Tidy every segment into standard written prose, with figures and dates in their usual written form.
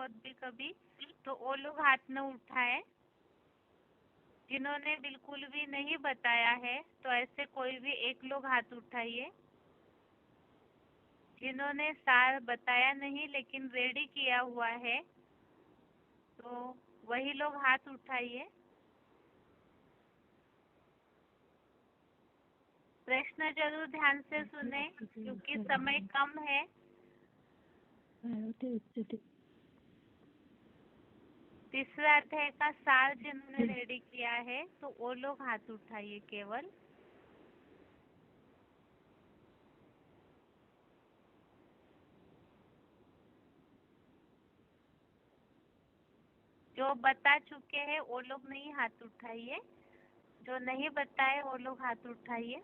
बहुत भी कभी, तो वो लोग हाथ न उठाए। जिन्होंने बिल्कुल भी नहीं बताया है तो ऐसे कोई भी एक लोग हाथ उठाइए। जिन्होंने सार बताया नहीं लेकिन रेडी किया हुआ है तो वही लोग हाथ उठाइए। प्रश्न जरूर ध्यान से सुने क्योंकि समय कम है। तीसरा अध्याय का सार जिन्होंने रेडी किया है तो वो लोग हाथ उठाइए केवल। जो बता चुके हैं वो लोग नहीं हाथ उठाइए, जो नहीं बताए वो लोग हाथ उठाइए।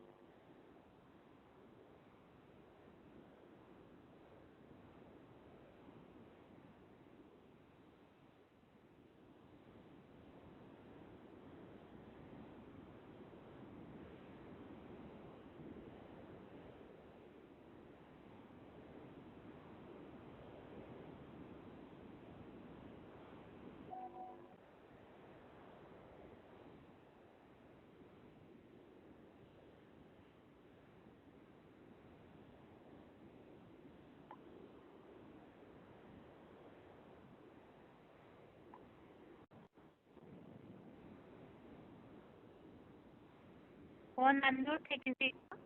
फोन अनम्यूट है किसी का?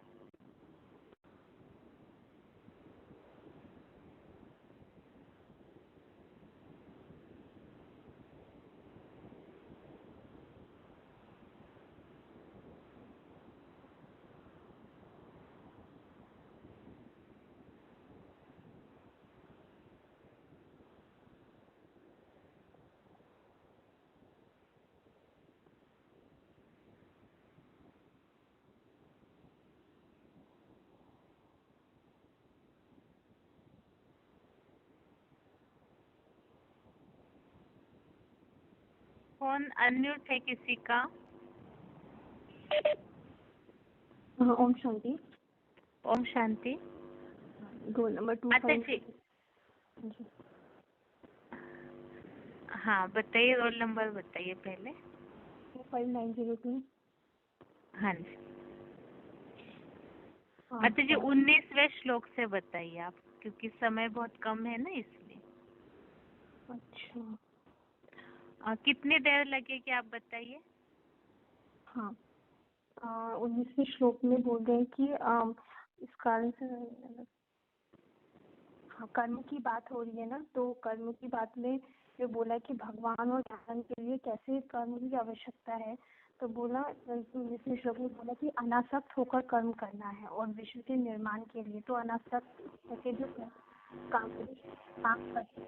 फोन अनम्यूट है किसी का? ओम शांति। ओम शांति। Roll number 2। अच्छा जी, हाँ बताइए, रोल नंबर बताइए पहले। 5902। हाँ जी। अच्छा जी, 19वें श्लोक से बताइए आप, क्योंकि समय बहुत कम है ना इसलिए। अच्छा कितनी देर लगेगी आप बताइए। हाँ, 19वें श्लोक में बोल रहे हैं कि इस कारण से कर्म की बात हो रही है ना, तो कर्म की बात में जो बोला कि भगवान और ज्ञान के लिए कैसे कर्म की आवश्यकता है, तो बोला 19वें श्लोक में बोला कि अनासक्त होकर कर्म करना है और विश्व के निर्माण के लिए। तो अनासक्त होकर जो काम करते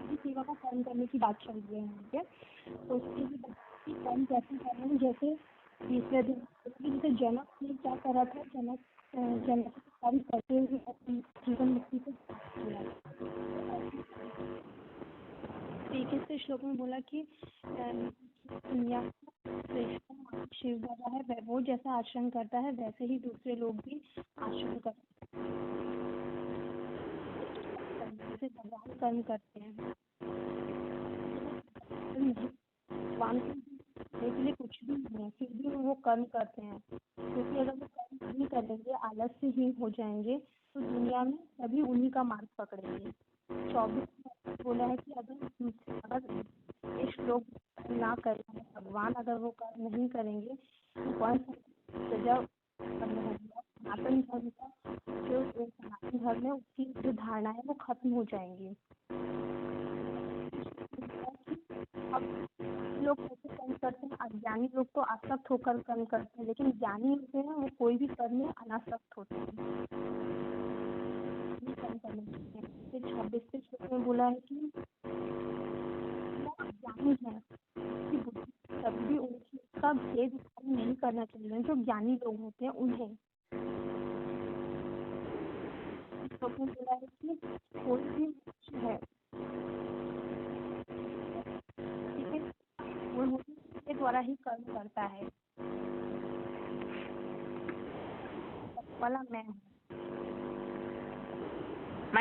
की सेवा का कर्म करने की बात चल रही है यहाँ पे। तो उसके लिए कर्म कैसे करना है, जैसे तीसरे दिन जैसे जनक ने क्या करा था, जनक कर्म करते हुए अपनी जीवन मुक्ति को किया। इक्कीसवें श्लोक में बोला कि दुनिया शिव बाबा है, वो जैसा आचरण करता है वैसे ही दूसरे लोग भी आचरण करते हैं, जैसे भगवान कर्म करते हैं। भगवान के लिए कुछ भी नहीं है, फिर भी वो कर्म करते हैं, क्योंकि अगर वो कर्म नहीं करेंगे, आलस्य ही हो जाएंगे, तो दुनिया में सभी उन्हीं का मार्ग पकड़ेंगे। 24 बोला है कि अगर इस लोग ना करें, भगवान अगर वो कर्म नहीं करेंगे तो कौन सा सजा सनातन धर्म का जो सनातन धर्म है उसकी जो धारणा है वो खत्म हो जाएंगी। अब लोग कैसे कर्म करते हैं, अज्ञानी लोग तो आसक्त होकर कर्म करते हैं, लेकिन ज्ञानी होते हैं वो कोई भी कर्म में अनासक्त होते हैं, कर्म करने लगते हैं। फिर 26वें श्लोक में बोला है कि ज्ञानी है कभी भी उसका भेद नहीं करना चाहिए, जो ज्ञानी लोग होते हैं उन्हें। श्लोक में बोला है कि कोई भी है वो के द्वारा ही कर्म करता है, वाला मैं हूँ।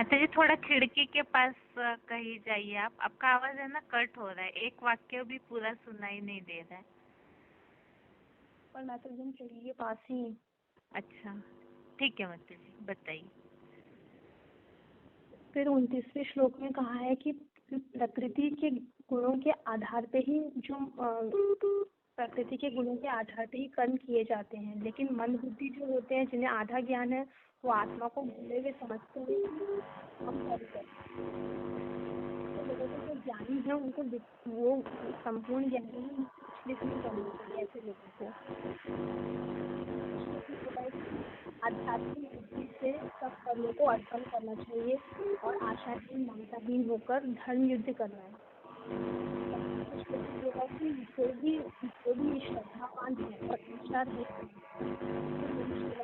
माता जी थोड़ा खिड़की के पास कहीं जाइए आप। आपका आवाज है ना कट हो रहा है, एक वाक्य भी पूरा सुनाई नहीं दे रहा है। पर माता जी हम खिड़की के पास ही हैं। अच्छा ठीक है माता जी, बताइए। फिर 29वें श्लोक में कहा है कि प्रकृति के गुणों के आधार पे ही प्रकृति के गुणों के आधार पे ही कर्म किए जाते हैं, लेकिन मन बुद्धि जो होते हैं जिन्हें आधा ज्ञान है वो आत्मा को भूले हुए समझते हैं कि हम कर्म करते हैं। तो लोगों को जो ज्ञानी है उनको वो संपूर्ण ज्ञानी है, विचलित नहीं करना चाहिए ऐसे लोगों को। आध्यात्मिक बुद्धि से सब कर्मों को अर्पण करना चाहिए और आशाहीन ममताहीन होकर धर्म युद्ध करना है। जो भी श्रद्धावान है और विचार है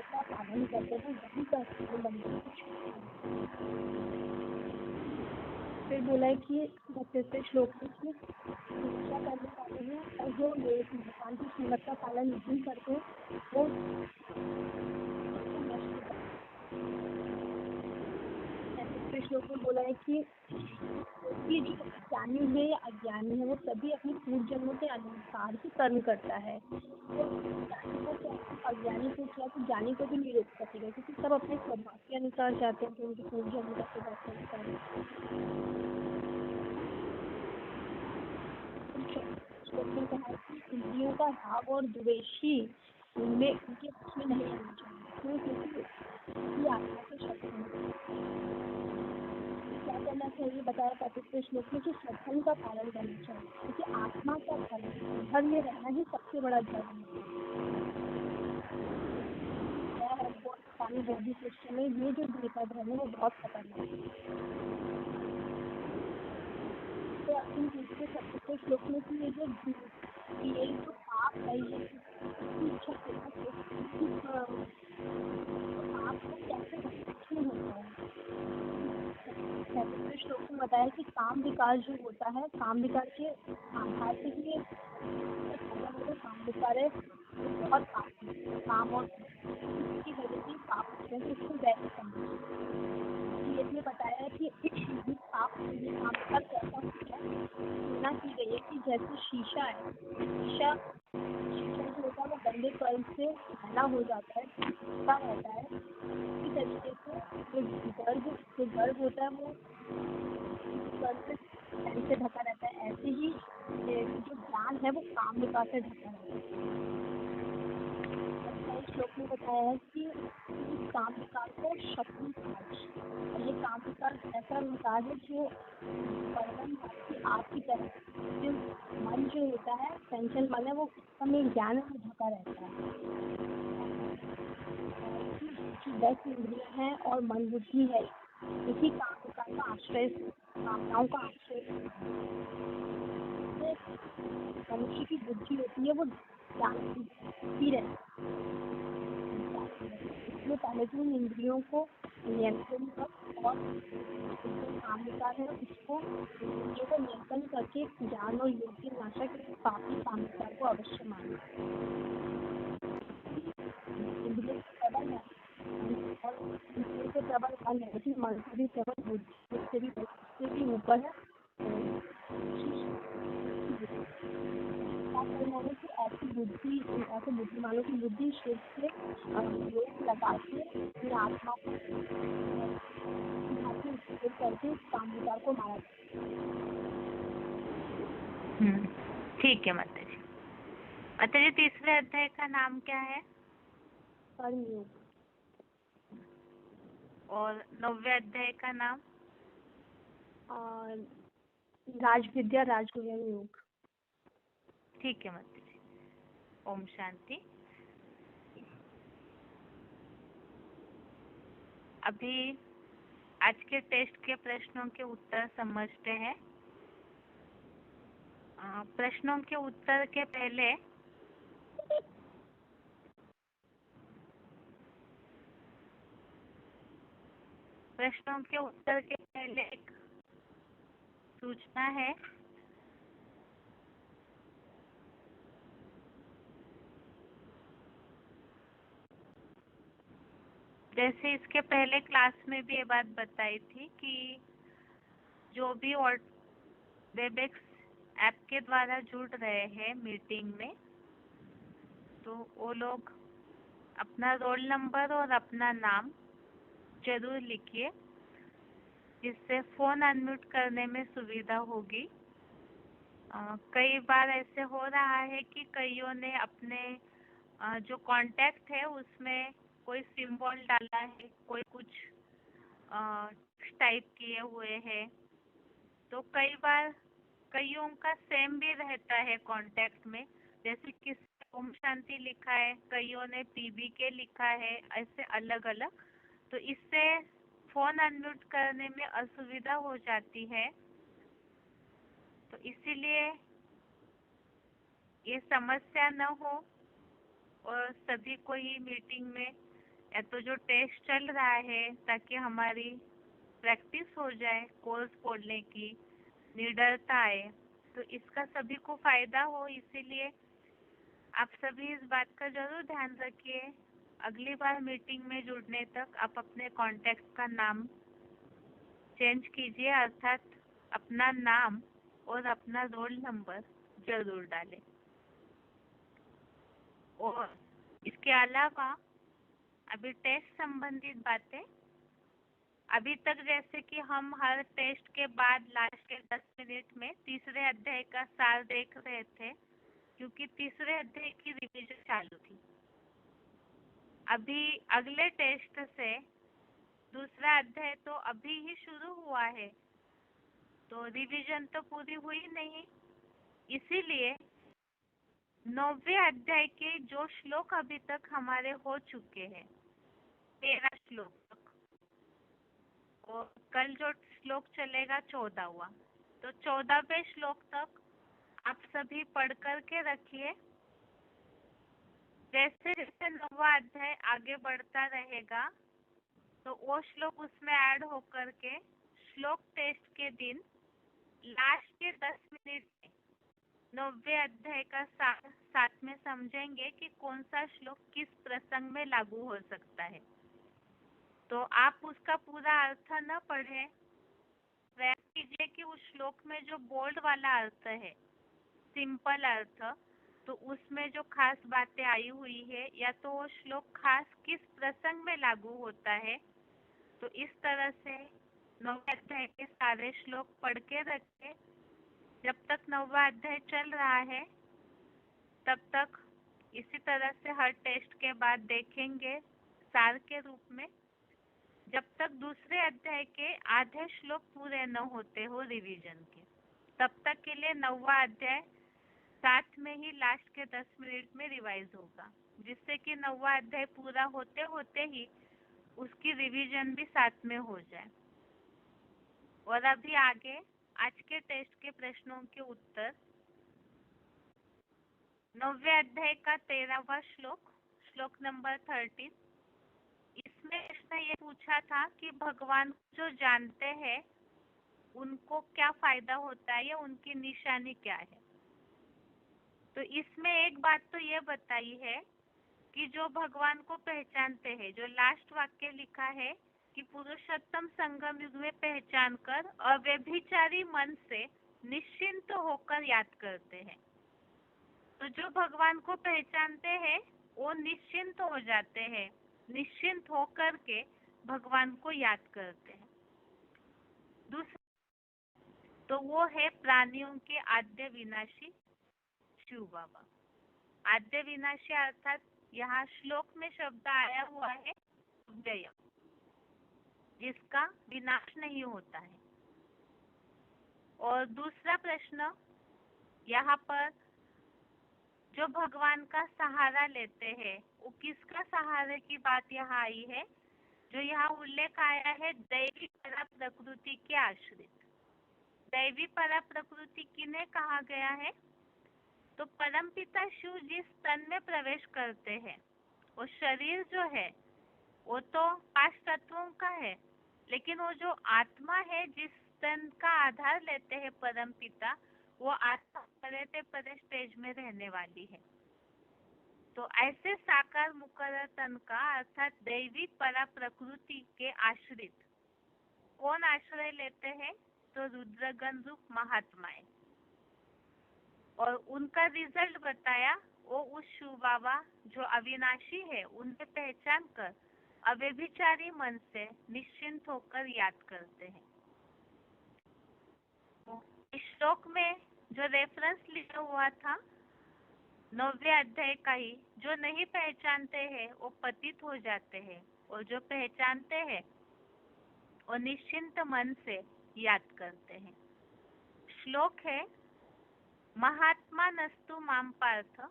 का पालन करते हैं वही का बनते। फिर बोला है कि 32वें श्लोक में पूजा करने वाले हैं और जो भगवान की श्रीमत का पालन नहीं करते वो श्लोक में बोला है कि जो ज्ञानी है या अज्ञानी है वो सभी अपने पूर्व जन्मों के अनुसार ही कर्म करता है। तो ज्ञानी को क्या अज्ञानी को क्या तो ज्ञानी को भी नहीं रोक सकेगा क्योंकि सब अपने स्वभाव के अनुसार जाते हैं कि उनके पूर्व जन्म का स्वभाव के अनुसार। श्लोक में कहा कि इंद्रियों का राग और द्वेषी उनमें उनके उसमें नहीं आना चाहिए क्योंकि आत्मा के शक्ति क्या करना चाहिए बताया 35वें श्लोक में कि सत्संग का पालन करना चाहिए क्योंकि आत्मा का धर्म में रहना ही सबसे बड़ा धर्म है। स्वामी बोधि कृष्ण में ये जो गीता धर्म है वो बहुत खतरनाक है। तो इन दूसरे 36वें श्लोक में कि ये जो पाप है ये इच्छा पाप को कैसे होता है। 37वें श्लोक में बताया कि काम विकार जो होता है काम विकार के आधार से ही काम विकार है बहुत काम और इसकी वजह से पाप होते हैं तो इसको वैसे समझिए। इसमें बताया है कि पाप काम विकार कैसा होता है तुलना की गई है कि जैसे शीशा है शीशा जो होता है वो गंदे कर्म से मैला हो जाता है ढका रहता है। इसी तरीके से जो गर्भ होता है वो गर्भ से ढका रहता है। ऐसे ही जो ज्ञान है वो काम विकार से ढका रहता है। श्लोक में बताया है कि इस काम विकार को शक्ति और ये काम विकार ऐसा विकार है जो आपकी तरह जो मन जो होता है चंचल मन है वो हमें ज्ञान से ढका रहता है। 10 इंद्रियां हैं और मन बुद्धि है इसी काम विकार का आश्रय कामनाओं का आश्रय मनुष्य की बुद्धि होती है वो ज्ञान ही रहती है। इसलिए पहले तो इंद्रियों को नियंत्रण कर और काम विकार है उसको इंद्रियों को नियंत्रण करके ज्ञान और योग की नाशा के पापी काम विकार को अवश्य मानना। इंद्रियों से प्रबल है और इंद्रियों से प्रबल मन है लेकिन मन से भी प्रबल बुद्धि उससे भी ऊपर है। कि ऐसी बुद्धिमानों की बुद्धि शिव से योग लगा के आत्मा को करके काम विकार को मारा। ठीक है माता जी। माता जी तीसरे अध्याय का नाम क्या है? कर्मयोग। और 9वें अध्याय का नाम? राजविद्या राजगुह्य योग। ठीक है माता जी। ओम शांति। अभी आज के टेस्ट के प्रश्नों के उत्तर समझते हैं। प्रश्नों के उत्तर के पहले एक सूचना है। जैसे इसके पहले क्लास में भी ये बात बताई थी कि जो भी वेबएक्स ऐप के द्वारा जुड़ रहे हैं मीटिंग में, तो वो लोग अपना रोल नंबर और अपना नाम जरूर लिखिए, जिससे फ़ोन अनम्यूट करने में सुविधा होगी। कई बार ऐसे हो रहा है कि कईयों ने अपने जो कांटेक्ट है उसमें कोई सिंबल डाला है, कोई कुछ टाइप किए हुए हैं, तो कई बार कईयों का सेम भी रहता है कांटेक्ट में। जैसे किसी ओम शांति लिखा है, कईयों ने PBK लिखा है, ऐसे अलग अलग। तो इससे फ़ोन अनम्यूट करने में असुविधा हो जाती है। तो इसीलिए ये समस्या न हो और सभी को ही मीटिंग में या तो जो टेस्ट चल रहा है, ताकि हमारी प्रैक्टिस हो जाए कोर्स बोलने की, निडरता आए, तो इसका सभी को फायदा हो। इसीलिए आप सभी इस बात का जरूर ध्यान रखिए। अगली बार मीटिंग में जुड़ने तक आप अपने कॉन्टेक्ट का नाम चेंज कीजिए, अर्थात अपना नाम और अपना रोल नंबर जरूर डालें। और इसके अलावा अभी टेस्ट संबंधित बातें, अभी तक जैसे कि हम हर टेस्ट के बाद लास्ट के 10 मिनट में तीसरे अध्याय का सार देख रहे थे, क्योंकि तीसरे अध्याय की रिवीजन चालू थी। अभी अगले टेस्ट से दूसरा अध्याय तो अभी ही शुरू हुआ है, तो रिवीजन तो पूरी हुई नहीं। इसीलिए 9वें अध्याय के जो श्लोक अभी तक हमारे हो चुके हैं, 13 श्लोक तक, और कल जो श्लोक चलेगा 14वां, तो 14वें श्लोक तक आप सभी पढ़ कर के रखिए। जैसे जैसे 9वां अध्याय आगे बढ़ता रहेगा, तो वो श्लोक उसमें ऐड होकर के श्लोक टेस्ट के दिन लास्ट के 10 मिनट में 9वें अध्याय का साथ में समझेंगे कि कौन सा श्लोक किस प्रसंग में लागू हो सकता है। तो आप उसका पूरा अर्थ न पढ़ें, प्रयास कीजिए कि उस श्लोक में जो बोल्ड वाला अर्थ है, सिंपल अर्थ, तो उसमें जो खास बातें आई हुई है, या तो वो श्लोक खास किस प्रसंग में लागू होता है, तो इस तरह से 9वें अध्याय के सारे श्लोक पढ़ के रखें। जब तक 9वां अध्याय चल रहा है, तब तक इसी तरह से हर टेस्ट के बाद देखेंगे सार के रूप में, जब तक दूसरे अध्याय के आधे श्लोक पूरे न होते हो रिवीजन के। तब तक के लिए 9वां अध्याय साथ में ही लास्ट के 10 मिनट में रिवाइज होगा, जिससे कि 9वां अध्याय पूरा होते होते ही उसकी रिवीजन भी साथ में हो जाए। और अभी आगे आज के टेस्ट के प्रश्नों के उत्तर। 9वें अध्याय का 13वां श्लोक, श्लोक नंबर 13। इसमें प्रश्न ये पूछा था कि भगवान जो जानते हैं उनको क्या फायदा होता है या उनकी निशानी क्या है। तो इसमें एक बात तो ये बताई है कि जो भगवान को पहचानते हैं, जो लास्ट वाक्य लिखा है कि पुरुषोत्तम संगम युग में पहचान कर अव्यभिचारी मन से निश्चिंत होकर याद करते हैं। तो जो भगवान को पहचानते हैं वो निश्चिंत हो जाते हैं, निश्चिंत होकर के भगवान को याद करते हैं। दूसरा तो वो है प्राणियों के आद्य विनाशी शिव बाबा। आद्य विनाशी अर्थात यहाँ श्लोक में शब्द आया हुआ है व्यय, जिसका विनाश नहीं होता है। और दूसरा प्रश्न, यहाँ पर जो भगवान का सहारा लेते हैं, वो किसका सहारे की बात यहाँ आई है। जो यहाँ उल्लेख आया है दैवी परा प्रकृति के आश्रित। दैवी परा प्रकृति किन्हें कहा गया है, तो परमपिता शिव जिस तन में प्रवेश करते हैं, वो शरीर जो है वो तो 5 तत्वों का है, लेकिन वो जो आत्मा है जिस तन का आधार लेते हैं परमपिता, वो आत्मा परे स्टेज में रहने वाली है। तो ऐसे साकार मुकर्रर तन का अर्थात दैवी परा प्रकृति के आश्रित कौन आश्रय लेते हैं? तो रुद्रगण रूप महात्माएं। और उनका रिजल्ट बताया, वो उस शिव बाबा जो अविनाशी है उन्हें पहचान कर अव्यभिचारी मन से निश्चिंत होकर याद करते हैं। इस श्लोक में जो रेफरेंस लिखा हुआ था 9वें अध्याय का ही, जो नहीं पहचानते हैं वो पतित हो जाते हैं और जो पहचानते हैं वो निश्चिंत मन से याद करते हैं। श्लोक है, महात्मा नस्तु माम पार्थ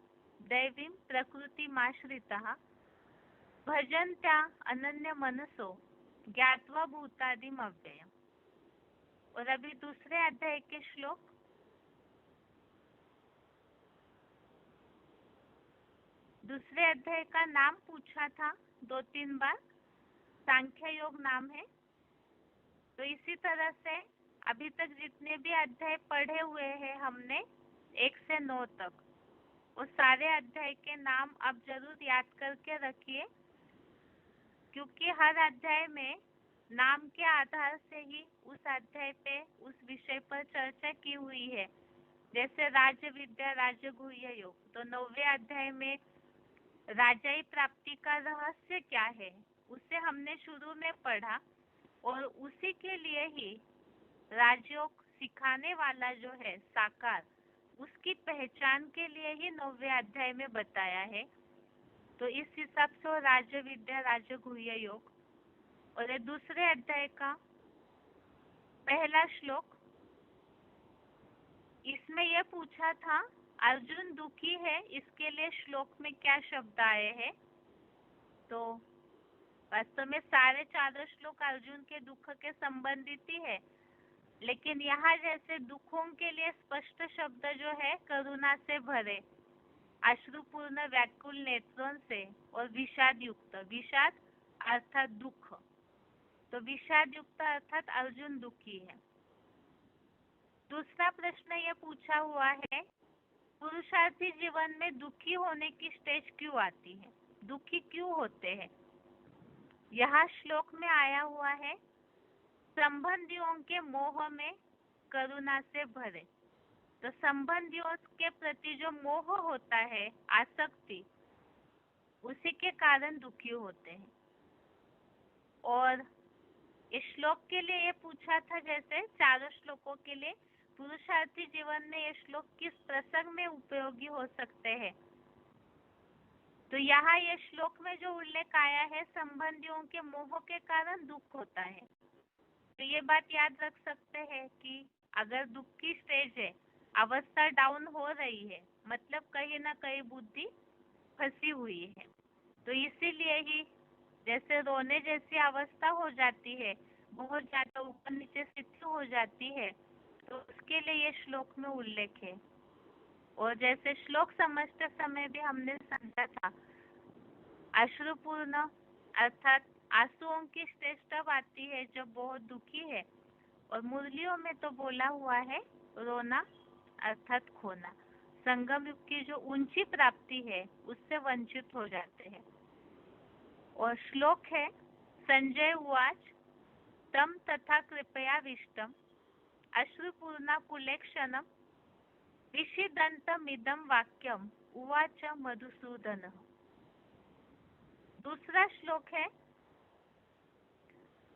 दैवीं प्रकृतिमाश्रितः भजन्त्या अनन्य मनसो ज्ञात्वा भूतादिम अव्ययम्। और अभी दूसरे अध्याय के श्लोक, दूसरे अध्याय का नाम पूछा था 2-3 बार, सांख्य योग नाम है। तो इसी तरह से अभी तक जितने भी अध्याय पढ़े हुए हैं हमने 1 से 9 तक, वो सारे अध्याय के नाम आप जरूर याद करके रखिए, क्योंकि हर अध्याय में नाम के आधार से ही उस अध्याय पे उस विषय पर चर्चा की हुई है। जैसे राज्य विद्या राज्य गुह्य योग, तो 9वें अध्याय में राजाई प्राप्ति का रहस्य क्या है उसे हमने शुरू में पढ़ा, और उसी के लिए ही राजयोग सिखाने वाला जो है साकार, उसकी पहचान के लिए ही 9वें अध्याय में बताया है। तो इस हिसाब से वो राज्य विद्या राज्य गुह्य योग। और ये दूसरे अध्याय का पहला श्लोक, इसमें यह पूछा था अर्जुन दुखी है, इसके लिए श्लोक में क्या शब्द आए हैं? तो वास्तव में सारे 4 श्लोक अर्जुन के दुख के संबंधित ही है, लेकिन यहाँ जैसे दुखों के लिए स्पष्ट शब्द जो है करुणा से भरे, अश्रुपूर्ण व्याकुल नेत्रों से, और विषाद युक्त, विषाद अर्थात दुख, तो विषाद युक्त अर्थात अर्जुन दुखी है। दूसरा प्रश्न यह पूछा हुआ है, पुरुषार्थी जीवन में दुखी होने की स्टेज क्यों आती है, दुखी क्यों होते हैं? यहाँ श्लोक में आया हुआ है, संबंधियों के मोह में करुणा से भरे। तो संबंधियों के प्रति जो मोह होता है, आसक्ति, उसी के कारण दुखी होते हैं। और इस श्लोक के लिए ये पूछा था, जैसे 4 श्लोकों के लिए पुरुषार्थी जीवन में ये श्लोक किस प्रसंग में उपयोगी हो सकते हैं? तो यहाँ ये श्लोक में जो उल्लेख आया है, संबंधियों के मोह के कारण दुख होता है। तो ये बात याद रख सकते हैं कि अगर दुख की स्टेज है, अवस्था डाउन हो रही है, मतलब कहीं ना कहीं बुद्धि फंसी हुई है। तो इसीलिए ही जैसे रोने जैसी अवस्था हो जाती है, बहुत ज्यादा ऊपर नीचे स्थिति हो जाती है, तो उसके लिए ये श्लोक में उल्लेख है। और जैसे श्लोक समझते समय भी हमने समझा था, अश्रुपूर्ण अर्थात आंसुओं की स्टेज तब आती है जब बहुत दुखी है, और मुरलियों में तो बोला हुआ है रोना अर्थात खोना, संगम युग की जो ऊंची प्राप्ति है उससे वंचित हो जाते हैं। और श्लोक है, संजय उवाच तम तथा कृपया विष्टम अश्रुपूर्णा कुलेक्षणम विषिदंतमिदं वाक्यम उवाच मधुसूदन। दूसरा श्लोक है,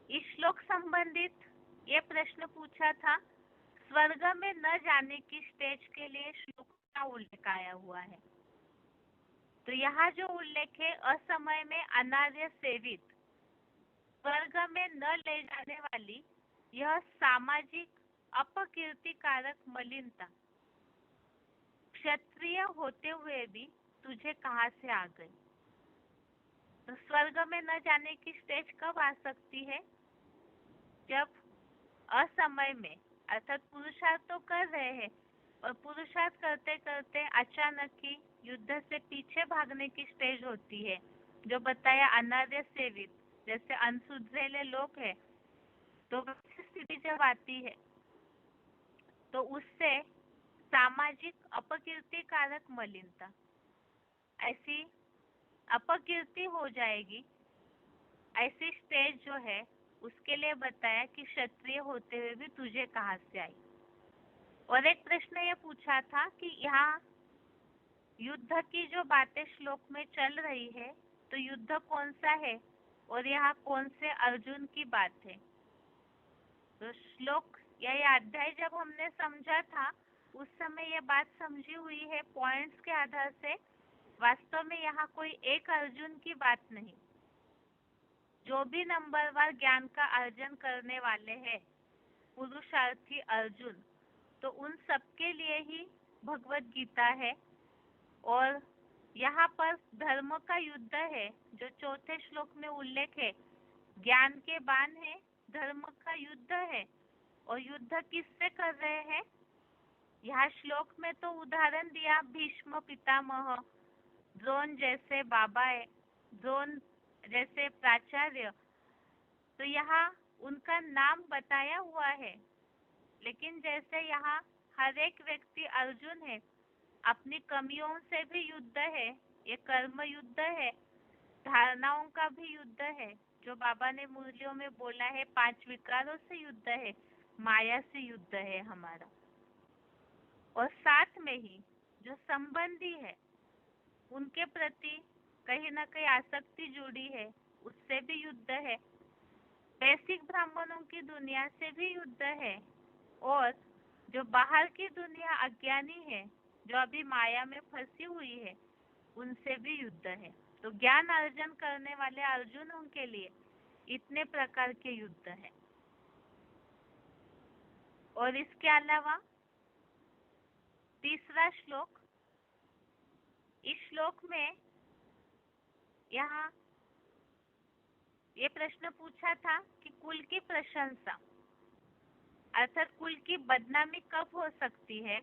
इस श्लोक संबंधित ये प्रश्न पूछा था, स्वर्ग में न जाने की स्टेज के लिए श्लोक का उल्लेख आया हुआ है। तो यहाँ जो उल्लेख है, असमय में अनार्य सेवित, स्वर्ग में न ले जाने वाली यह सामाजिक अपकीर्तिकारक मलिनता क्षत्रिय होते हुए भी तुझे कहाँ से आ गई? तो स्वर्ग में न जाने की स्टेज कब आ सकती है? जब असमय में, अर्थात पुरुषार्थ तो कर रहे हैं और पुरुषार्थ करते करते अचानक ही युद्ध से पीछे भागने की स्टेज होती है, जो बताया अनार्य सेवित, जैसे अनसुधरेले लोग हैं, तो वैसी स्थिति जब आती है तो उससे सामाजिक अपकीर्तिकारक मलिनता, ऐसी अपकीर्ति हो जाएगी, ऐसी स्टेज जो है उसके लिए बताया कि क्षत्रिय होते हुए भी तुझे कहाँ से आई। और एक प्रश्न ये पूछा था कि यहाँ युद्ध की जो बातें श्लोक में चल रही है, तो युद्ध कौन सा है और यहाँ कौन से अर्जुन की बात है। तो श्लोक या ये अध्याय जब हमने समझा था उस समय ये बात समझी हुई है पॉइंट्स के आधार से। वास्तव में यहाँ कोई एक अर्जुन की बात नहीं, जो भी नंबरवार ज्ञान का अर्जन करने वाले हैं पुरुषार्थी अर्जुन, तो उन सबके लिए ही भगवत गीता है। और यहाँ पर धर्म का युद्ध है, जो चौथे श्लोक में उल्लेख है। ज्ञान के बाण है, धर्म का युद्ध है। और युद्ध किससे कर रहे हैं? यहाँ श्लोक में तो उदाहरण दिया भीष्म पितामह, द्रोण जैसे बाबा है, द्रोण जैसे प्राचार्य, तो यहाँ उनका नाम बताया हुआ है। लेकिन जैसे यहाँ हर एक व्यक्ति अर्जुन है, अपनी कमियों से भी युद्ध है, ये कर्म युद्ध है, धारणाओं का भी युद्ध है, जो बाबा ने मुरलियों में बोला है 5 विकारों से युद्ध है, माया से युद्ध है हमारा। और साथ में ही जो संबंधी है उनके प्रति कहीं ना कहीं आसक्ति जुड़ी है, उससे भी युद्ध है। बेसिक ब्राह्मणों की दुनिया से भी युद्ध है। और जो बाहर की दुनिया अज्ञानी है, जो अभी माया में फंसी हुई है, उनसे भी युद्ध है। तो ज्ञान अर्जन करने वाले अर्जुनों के लिए इतने प्रकार के युद्ध है। और इसके अलावा तीसरा श्लोक, इस श्लोक में यहाँ ये प्रश्न पूछा था कि कुल की प्रशंसा अर्थात कुल की बदनामी कब हो सकती है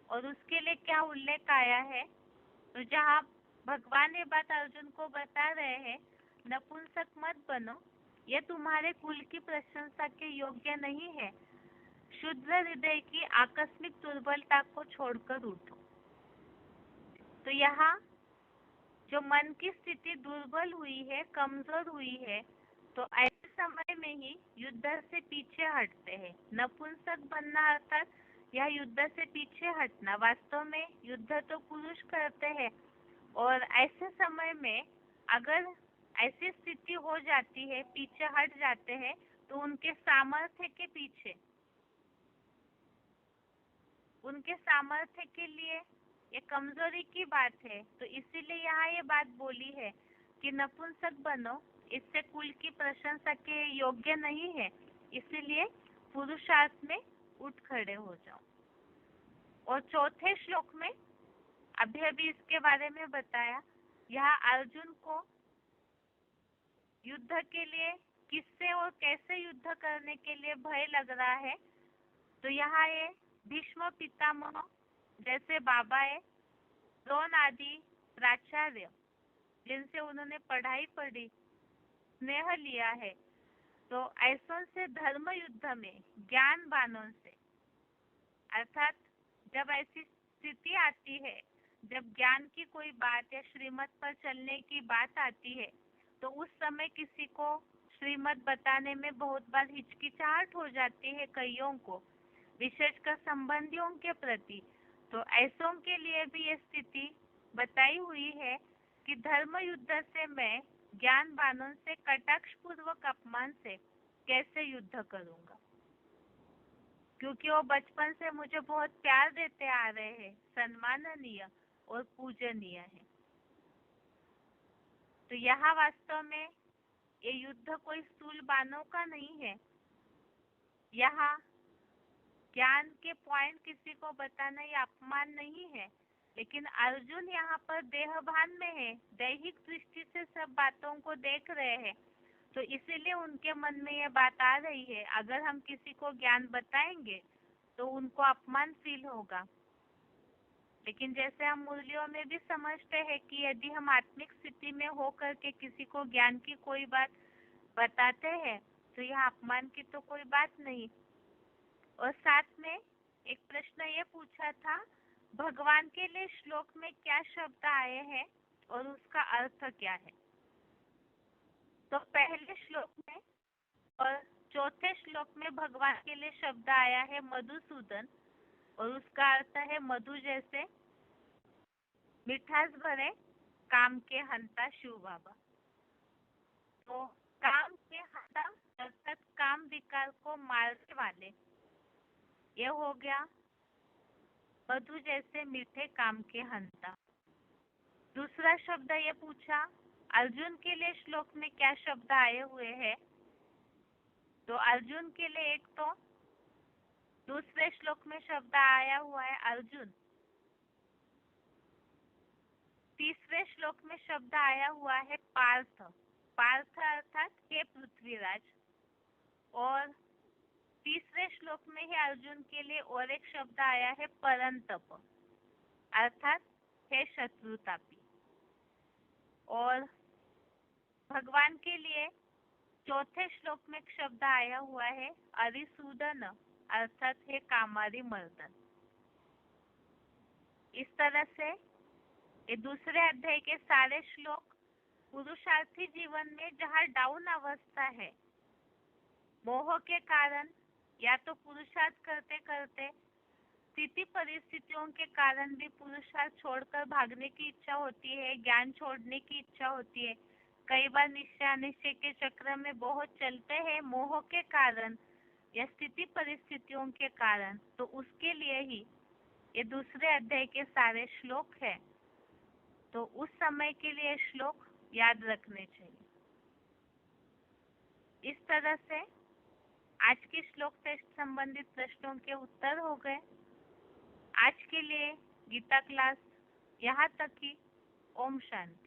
और उसके लिए क्या उल्लेख आया है। तो जहाँ भगवान ये बात अर्जुन को बता रहे हैं, नपुंसक मत बनो, ये तुम्हारे कुल की प्रशंसा के योग्य नहीं है। शुद्ध हृदय की आकस्मिक दुर्बलता को छोड़कर उठो। तो यहाँ जो मन की स्थिति दुर्बल हुई है, कमजोर हुई है, तो ऐसे समय में ही युद्ध से पीछे हटते हैं। नपुंसक बनना अर्थात यह युद्ध से पीछे हटना। वास्तव में युद्ध तो पुरुष करते हैं, और ऐसे समय में अगर ऐसी स्थिति हो जाती है, पीछे हट जाते हैं, तो उनके सामर्थ्य के पीछे, उनके सामर्थ्य के लिए ये कमजोरी की बात है। तो इसीलिए यहाँ ये बात बोली है कि नपुंसक बनो, इससे कुल की प्रशंसा के योग्य नहीं है, इसीलिए पुरुषार्थ में उठ खड़े हो जाओ। और चौथे श्लोक में अभी इसके बारे में बताया। यहाँ अर्जुन को युद्ध के लिए किससे और कैसे युद्ध करने के लिए भय लग रहा है। तो यहाँ ये भीष्म पितामह जैसे बाबा है, द्रोण आदि प्राचार्य जिनसे उन्होंने पढ़ाई पढ़ी, स्नेह लिया है, तो ऐसों से धर्म युद्ध में ज्ञान बाणों से, अर्थात जब ऐसी स्थिति आती है, जब ज्ञान की कोई बात या श्रीमत पर चलने की बात आती है, तो उस समय किसी को श्रीमत बताने में बहुत बार हिचकिचाहट हो जाती है कईयों को, विशेषकर संबंधियों के प्रति। तो ऐसों के लिए भी ये स्थिति बताई हुई है कि धर्म युद्ध से मैं ज्ञान बाणों से कटाक्ष पूर्वक अपमान से कैसे युद्ध करूंगा, क्योंकि वो बचपन से मुझे बहुत प्यार देते आ रहे हैं, सम्माननीय और पूजनीय है। तो यहाँ वास्तव में ये युद्ध कोई स्थूल बाणों का नहीं है। यहाँ ज्ञान के पॉइंट किसी को बताना ये अपमान नहीं है, लेकिन अर्जुन यहाँ पर देहभान में है, दैहिक दृष्टि से सब बातों को देख रहे हैं, तो इसीलिए उनके मन में ये बात आ रही है। अगर हम किसी को ज्ञान बताएंगे तो उनको अपमान फील होगा। लेकिन जैसे हम मुरलियों में भी समझते हैं कि यदि हम आत्मिक स्थिति में हो करके किसी को ज्ञान की कोई बात बताते हैं, तो यह अपमान की तो कोई बात नहीं। और साथ में एक प्रश्न ये पूछा था, भगवान के लिए श्लोक में क्या शब्द आए हैं और उसका अर्थ क्या है। तो पहले श्लोक में और चौथे श्लोक में भगवान के लिए शब्द आया है मधुसूदन और उसका अर्थ है मधु जैसे मिठास भरे काम के हंता शिव बाबा। तो काम के हंता अर्थात काम विकार को मारने वाले, ये हो गया मधु जैसे मीठे काम के हंता। दूसरा शब्द ये पूछा अर्जुन के लिए श्लोक में क्या शब्द आए हुए हैं। तो अर्जुन के लिए एक तो दूसरे श्लोक में शब्द आया हुआ है अर्जुन। तीसरे श्लोक में शब्द आया हुआ है पार्थ। पार्थ अर्थात हे पृथ्वीराज। और तीसरे श्लोक में ही अर्जुन के लिए और एक शब्द आया है परंतप अर्थात हे शत्रुतापी। और भगवान के लिए चौथे श्लोक में एक शब्द आया हुआ है अरिसूदन अर्थात हे कामारी मर्दन। इस तरह से ये दूसरे अध्याय के सारे श्लोक पुरुषार्थी जीवन में जहाँ डाउन अवस्था है, मोह के कारण या तो पुरुषार्थ करते करते स्थिति परिस्थितियों के कारण भी पुरुषार्थ छोड़कर भागने की इच्छा होती है, ज्ञान छोड़ने की इच्छा होती है। कई बार निश्चय अनिश्चय के चक्र में बहुत चलते हैं मोह के कारण या स्थिति परिस्थितियों के कारण। तो उसके लिए ही ये दूसरे अध्याय के सारे श्लोक है। तो उस समय के लिए श्लोक याद रखने चाहिए। इस तरह से आज की श्लोक टेस्ट संबंधित प्रश्नों के उत्तर हो गए। आज के लिए गीता क्लास यहाँ तक ही। ओम शांति।